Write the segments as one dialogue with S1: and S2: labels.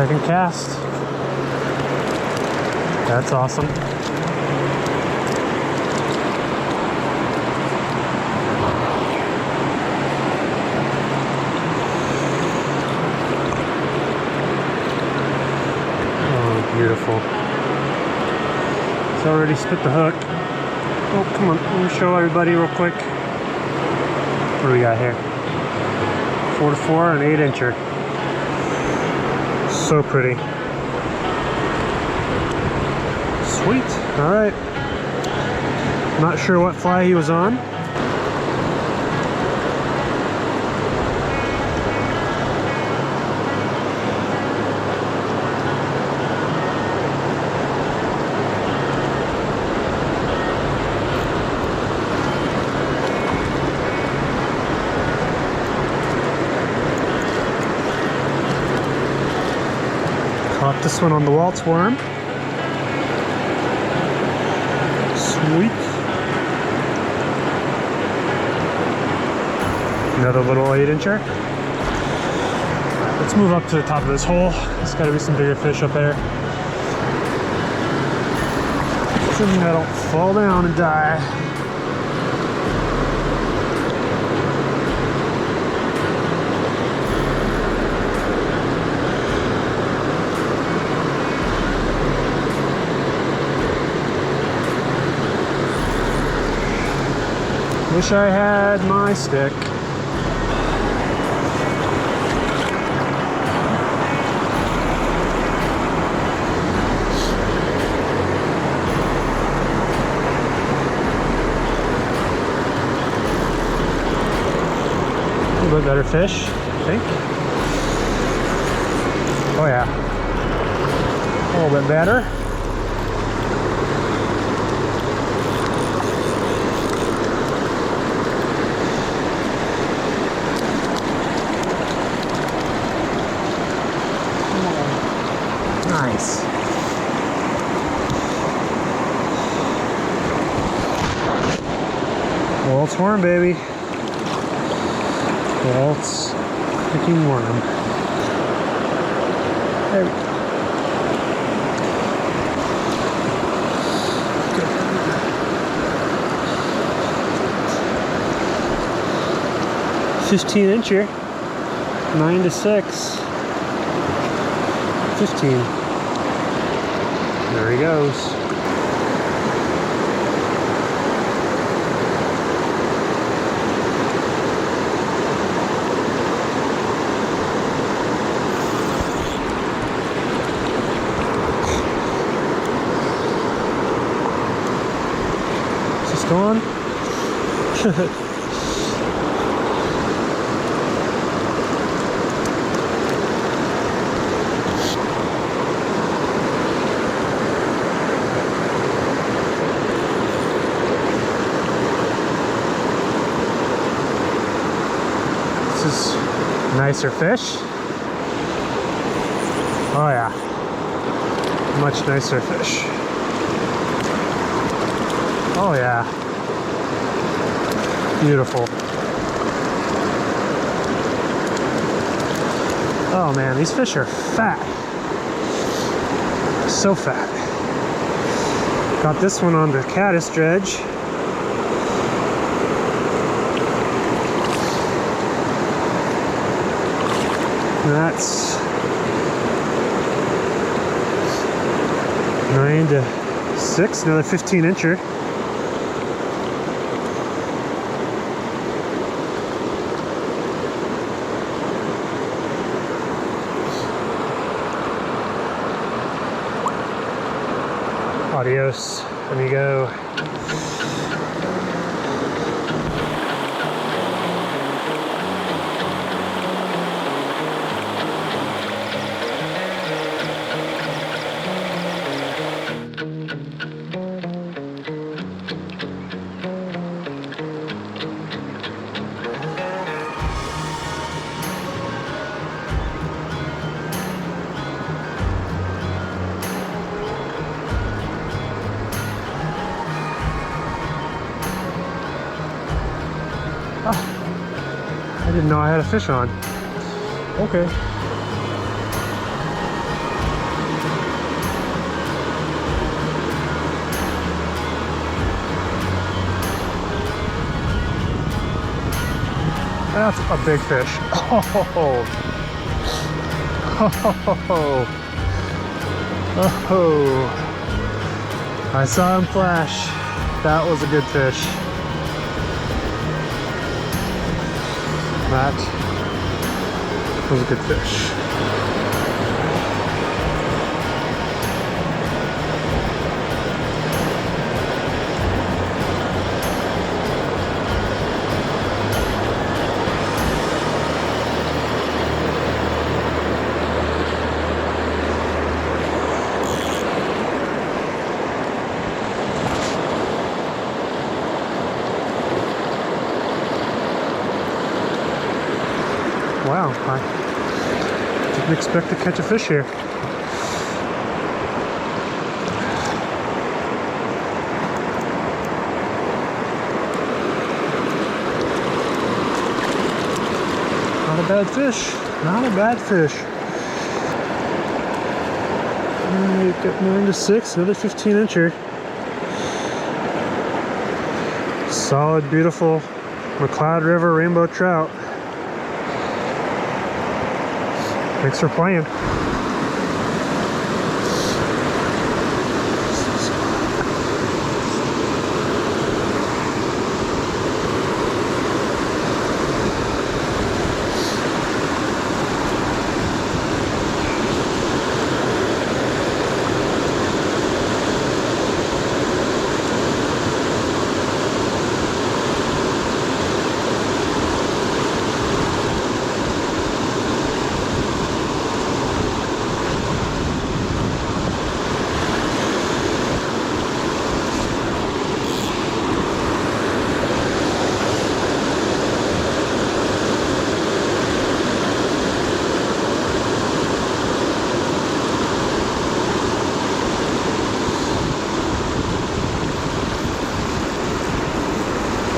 S1: Second cast. That's awesome. Oh, beautiful. It's already spit the hook. Oh, come on. Let me show everybody real quick. What do we got here? 4-4, an 8-incher. So pretty. Sweet. All right. Not sure what fly he was on. Caught this one on the Walt's worm. Sweet. Another little 8-incher. Let's move up to the top of this hole. There's got to be some bigger fish up there. Assuming I don't fall down and die. Wish I had my stick. A little bit better fish, I think. Oh yeah. A little bit better. Nice. Walt's worm, baby. Walt's freaking worm. There we go. Good. 15-incher. 9 to 6. 15. There he goes. Is this gone? This is nicer fish. Oh yeah, much nicer fish. Oh yeah, beautiful. Oh man, these fish are fat. So fat. Got this one on the caddis dredge. That's 9 to 6, another 15-incher. Adios, amigo. I didn't know I had a fish on. Okay. That's a big fish. Oh, I saw him flash. That was a good fish. That was a good fish. Wow, I didn't expect to catch a fish here. Not a bad fish. Not a bad fish. We've got 9 to 6, another 15-incher. Solid, beautiful McCloud River rainbow trout. Thanks for playing.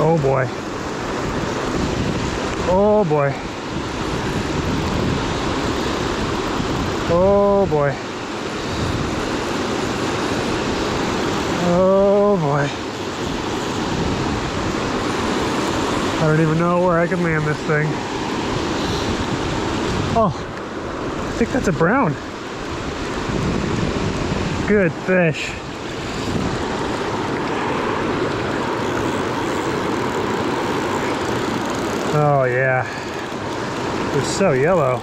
S1: Oh boy. Oh boy. Oh boy. Oh boy. I don't even know where I can land this thing. Oh, I think that's a brown. Good fish. Oh yeah, they're so yellow.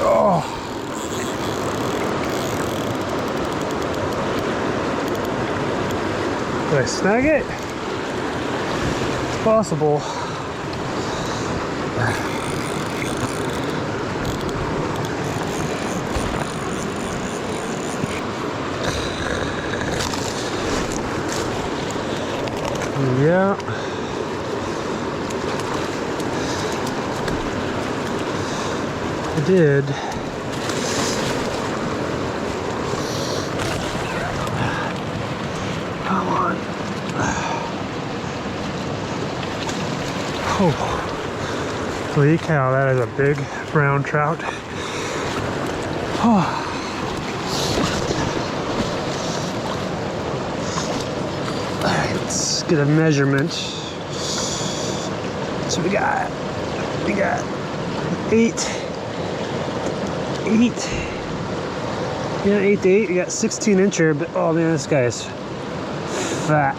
S1: Oh. Did I snag it? Possible. Yeah. I did. Come on. Oh, holy cow, that is a big brown trout. Oh. All right, let's get a measurement. So we got 8, yeah, 8 to 8. We got 16-incher, but oh man, this guy is fat.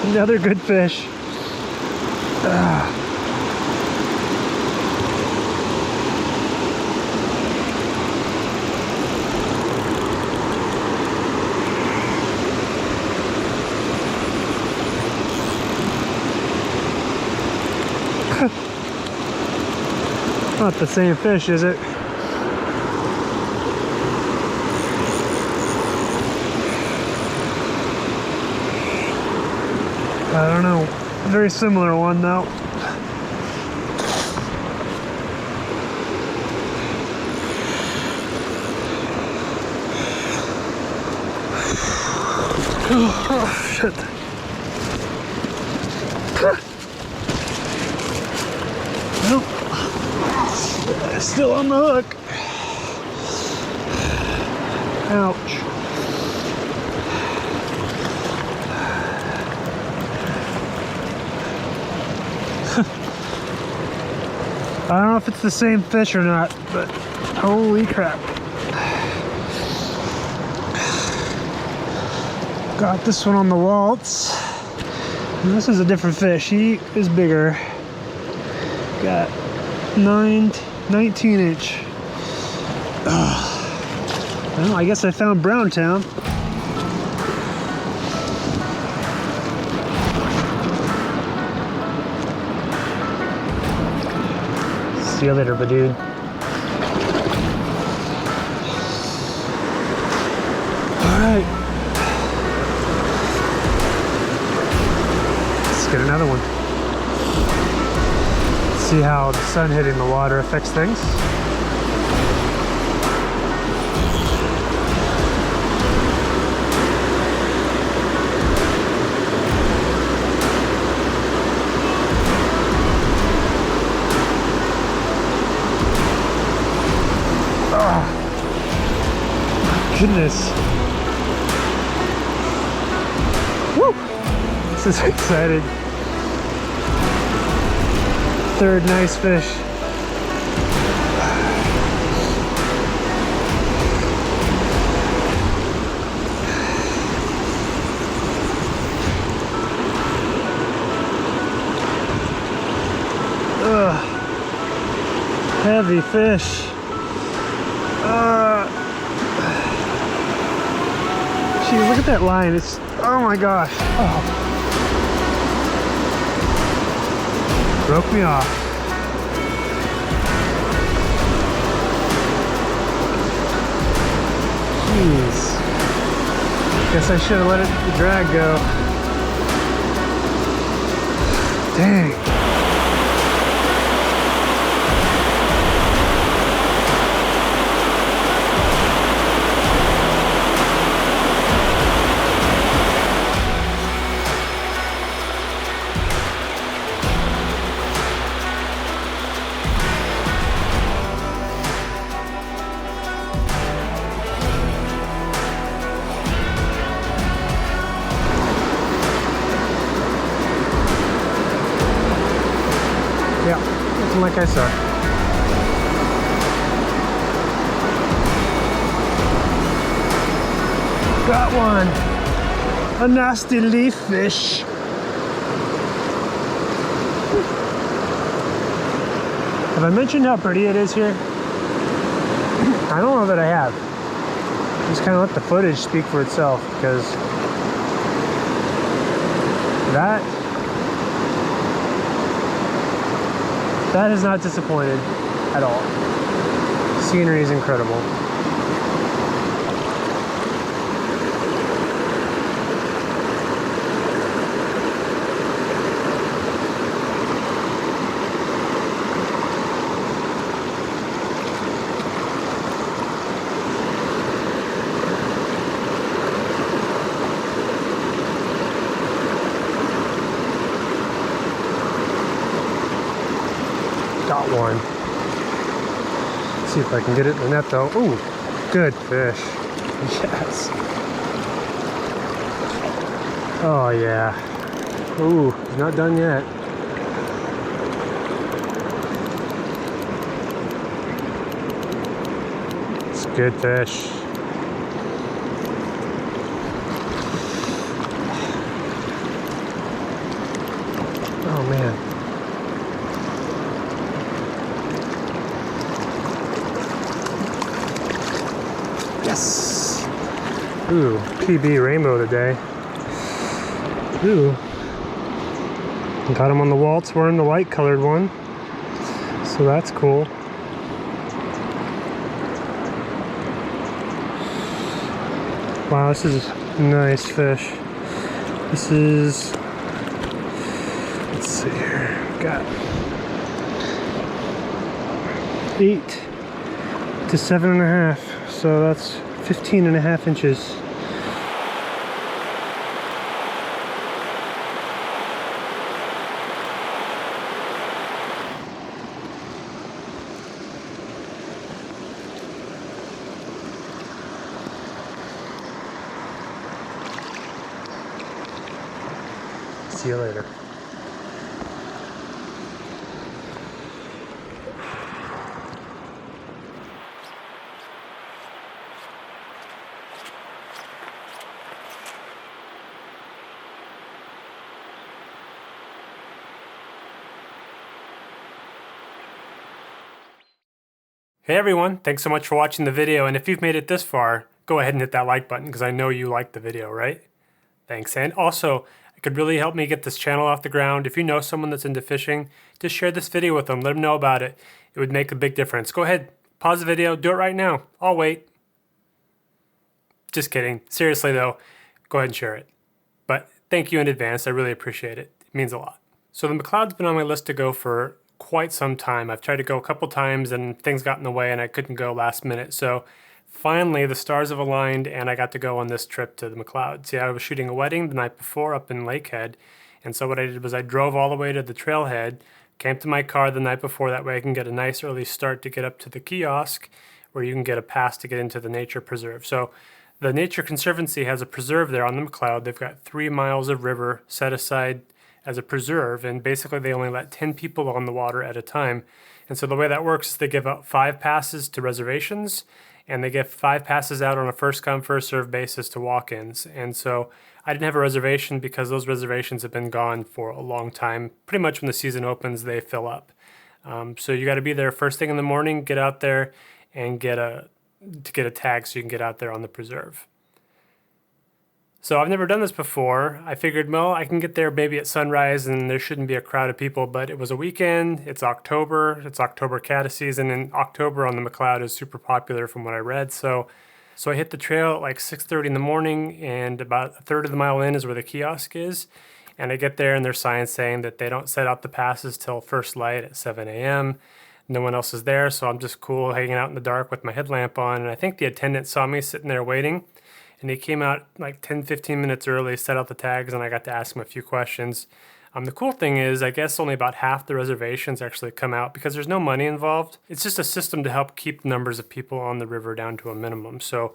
S1: Another good fish. not the same fish, is it? I don't know. Very similar one though. Oh, shit. Nope. Still on the hook. Ouch. I don't know if it's the same fish or not, but holy crap. Got this one on the Waltz. And this is a different fish. He is bigger. Got 19 inch. Well, I guess I found Browntown. See you later, dude. Alright. Let's get another one. See how the sun hitting the water affects things. Goodness. Woo! This is exciting. Third nice fish. Ugh. Heavy fish. Geez, look at that line. It's, oh my gosh. Oh. Broke me off. Jeez. Guess I should have let the drag go. Dang. Yeah, looking like I said. Got one. A nasty leaf fish. Have I mentioned how pretty it is here? I don't know that I have. Just kind of let the footage speak for itself, because that has not disappointed at all. Scenery is incredible. Got one. Let's see if I can get it in the net though. Ooh, good fish. Yes. Oh yeah. Ooh, he's not done yet. It's good fish. Oh man. Yes! Ooh, PB rainbow today. Ooh. Got him on the Waltz. We're in the light colored one. So that's cool. Wow, this is nice fish. This is, let's see here, got 8 to 7.5, so that's 15.5 inches. See you later. Hey everyone, thanks so much for watching the video, and if you've made it this far, go ahead and hit that like button because I know you liked the video, right? Thanks. And also, it could really help me get this channel off the ground. If you know someone that's into fishing, just share this video with them. Let them know about it. It would make a big difference. Go ahead, pause the video, do it right now. I'll wait. Just kidding. Seriously though, go ahead and share it. But thank you in advance. I really appreciate it. It means a lot. So the McCloud's been on my list to go for quite some time. I've tried to go a couple times and things got in the way and I couldn't go last minute. So finally, the stars have aligned and I got to go on this trip to the McCloud. See, I was shooting a wedding the night before up in Lakehead. And so what I did was I drove all the way to the trailhead, came to my car the night before. That way I can get a nice early start to get up to the kiosk where you can get a pass to get into the nature preserve. So the Nature Conservancy has a preserve there on the McCloud. They've got 3 miles of river set aside as a preserve, and basically they only let 10 people on the water at a time. And so the way that works is they give out 5 passes to reservations, and they give 5 passes out on a first come first served basis to walk-ins. And so I didn't have a reservation because those reservations have been gone for a long time. Pretty much when the season opens, they fill up. So you got to be there first thing in the morning, get out there and get a tag so you can get out there on the preserve. So I've never done this before. I figured, well, I can get there maybe at sunrise and there shouldn't be a crowd of people, but it was a weekend, it's October caddis season, and October on the McCloud is super popular from what I read. So I hit the trail at like 6:30 in the morning, and about a third of the mile in is where the kiosk is. And I get there and there's signs saying that they don't set out the passes till first light at 7 a.m. No one else is there, so I'm just cool hanging out in the dark with my headlamp on. And I think the attendant saw me sitting there waiting. And he came out like 10-15 minutes early, set out the tags, and I got to ask him a few questions. The cool thing is, I guess only about half the reservations actually come out because there's no money involved. It's just a system to help keep numbers of people on the river down to a minimum. So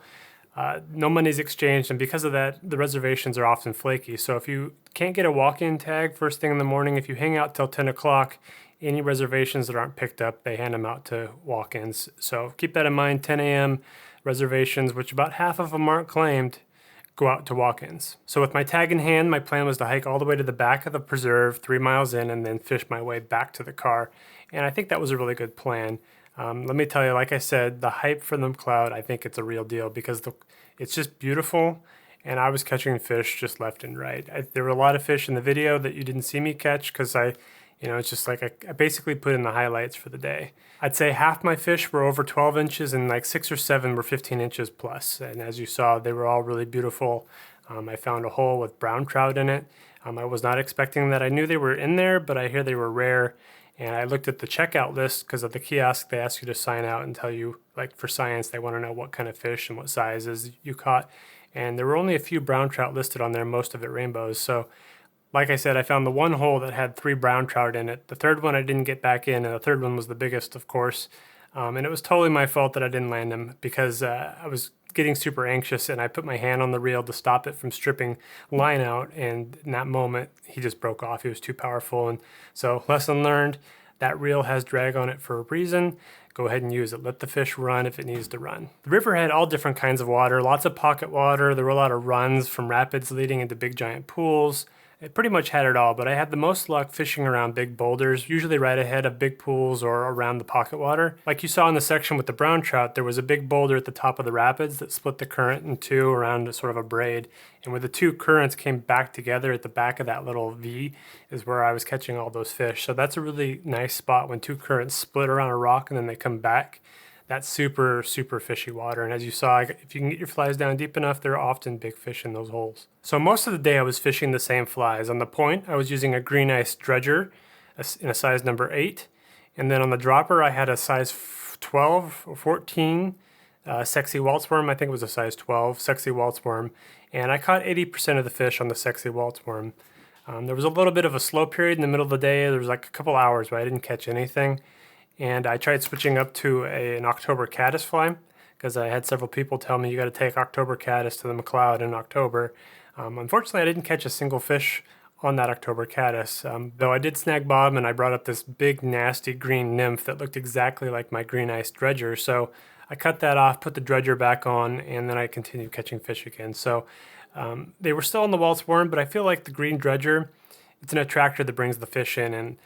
S1: no money's exchanged, and because of that, the reservations are often flaky. So if you can't get a walk-in tag first thing in the morning, if you hang out till 10 o'clock, any reservations that aren't picked up, they hand them out to walk-ins. So keep that in mind, 10 a.m. reservations, which about half of them aren't claimed, go out to walk-ins. So with my tag in hand, my plan was to hike all the way to the back of the preserve, 3 miles in, and then fish my way back to the car. And I think that was a really good plan. Let me tell you, like I said, the hype for the McCloud, I think it's a real deal because it's just beautiful, and I was catching fish just left and right. There were a lot of fish in the video that you didn't see me catch because it's just like I basically put in the highlights for the day. I'd say half my fish were over 12 inches and like 6 or 7 were 15 inches plus. And as you saw, they were all really beautiful. I found a hole with brown trout in it. I was not expecting that. I knew they were in there, but I hear they were rare. And I looked at the checkout list because at the kiosk, they ask you to sign out and tell you, like for science, they want to know what kind of fish and what sizes you caught. And there were only a few brown trout listed on there, most of it rainbows. So like I said, I found the one hole that had 3 brown trout in it. The third one I didn't get back in, and the third one was the biggest, of course. And it was totally my fault that I didn't land him because I was getting super anxious and I put my hand on the reel to stop it from stripping line out. And in that moment, he just broke off. He was too powerful. And so lesson learned, that reel has drag on it for a reason. Go ahead and use it. Let the fish run if it needs to run. The river had all different kinds of water, lots of pocket water. There were a lot of runs from rapids leading into big giant pools. It pretty much had it all, but I had the most luck fishing around big boulders, usually right ahead of big pools or around the pocket water. Like you saw in the section with the brown trout, there was a big boulder at the top of the rapids that split the current in two around a sort of a braid. And where the two currents came back together at the back of that little V is where I was catching all those fish. So that's a really nice spot when two currents split around a rock and then they come back. that super, super fishy water. And as you saw, if you can get your flies down deep enough, there are often big fish in those holes. So most of the day I was fishing the same flies. On the point, I was using a green Ice Dredger in a size number 8. And then on the dropper, I had a size 12 or 14 sexy Walt's worm. I think it was a size 12 sexy Walt's worm. And I caught 80% of the fish on the sexy Walt's worm. There was a little bit of a slow period in the middle of the day. There was like a couple hours where I didn't catch anything. And I tried switching up to an October caddis fly because I had several people tell me you got to take October caddis to the McCloud in October. Unfortunately, I didn't catch a single fish on that October caddis, though I did snag Bob and I brought up this big nasty green nymph that looked exactly like my green Ice Dredger. So I cut that off, put the dredger back on, and then I continued catching fish again. So they were still on the Walt's worm, but I feel like the green dredger, it's an attractor that brings the fish in, and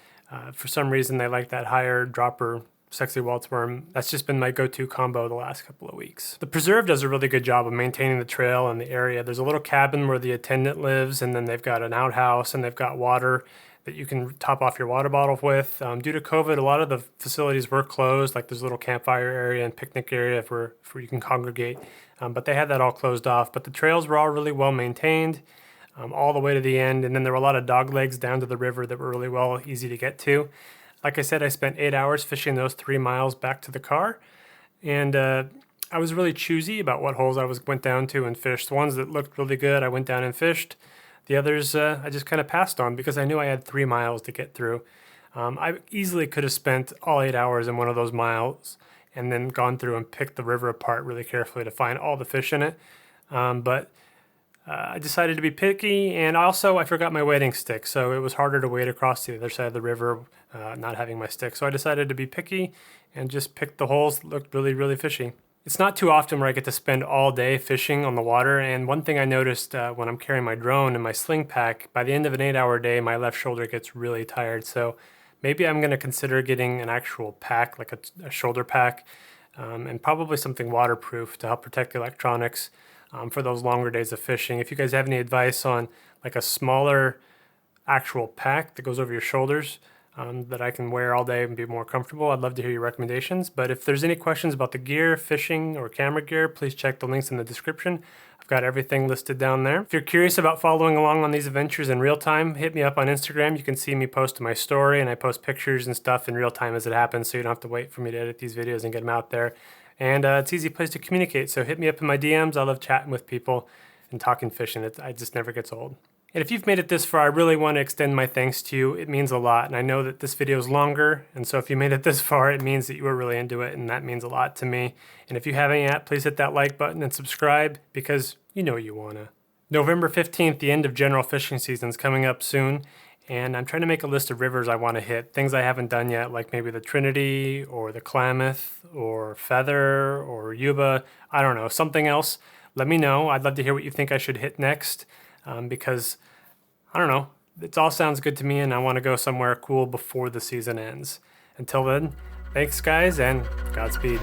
S1: for some reason they like that higher dropper sexy Walt's worm. That's just been my go-to combo the last couple of weeks. The preserve does a really good job of maintaining the trail and the area. There's a little cabin where the attendant lives, and then they've got an outhouse, and they've got water that you can top off your water bottle with. Due to COVID, a lot of the facilities were closed, like there's a little campfire area and picnic area where you can congregate, but they had that all closed off. But the trails were all really well maintained all the way to the end, and then there were a lot of dog legs down to the river that were really easy to get to. Like I said, I spent 8 hours fishing those 3 miles back to the car, and I was really choosy about what holes I went down to and fished. The ones that looked really good, I went down and fished. The others I just kind of passed on because I knew I had 3 miles to get through. I easily could have spent all 8 hours in one of those miles and then gone through and picked the river apart really carefully to find all the fish in it. But I decided to be picky, and also I forgot my wading stick, so it was harder to wade across the other side of the river not having my stick. So I decided to be picky and just pick the holes that looked really, really fishy. It's not too often where I get to spend all day fishing on the water, and one thing I noticed when I'm carrying my drone and my sling pack, by the end of an 8-hour day, my left shoulder gets really tired. So maybe I'm going to consider getting an actual pack, like a shoulder pack, and probably something waterproof to help protect the electronics for those longer days of fishing. If you guys have any advice on like a smaller actual pack that goes over your shoulders, that I can wear all day and be more comfortable, I'd love to hear your recommendations. But if there's any questions about the gear, fishing, or camera gear, please check the links in the description. I've got everything listed down there. If you're curious about following along on these adventures in real time, hit me up on Instagram. You can see me post to my story, and I post pictures and stuff in real time as it happens, so you don't have to wait for me to edit these videos and get them out there. And it's an easy place to communicate, so hit me up in my DMs. I love chatting with people and talking fishing. It just never gets old. And if you've made it this far, I really want to extend my thanks to you. It means a lot, and I know that this video is longer, and so if you made it this far, it means that you were really into it, and that means a lot to me. And if you haven't yet, please hit that like button and subscribe, because you know you want to. November 15th, the end of general fishing season, is coming up soon, and I'm trying to make a list of rivers I want to hit, things I haven't done yet, like maybe the Trinity, or the Klamath, or Feather, or Yuba, I don't know, something else. Let me know. I'd love to hear what you think I should hit next. Because, I don't know, it all sounds good to me, and I want to go somewhere cool before the season ends. Until then, thanks guys, and Godspeed.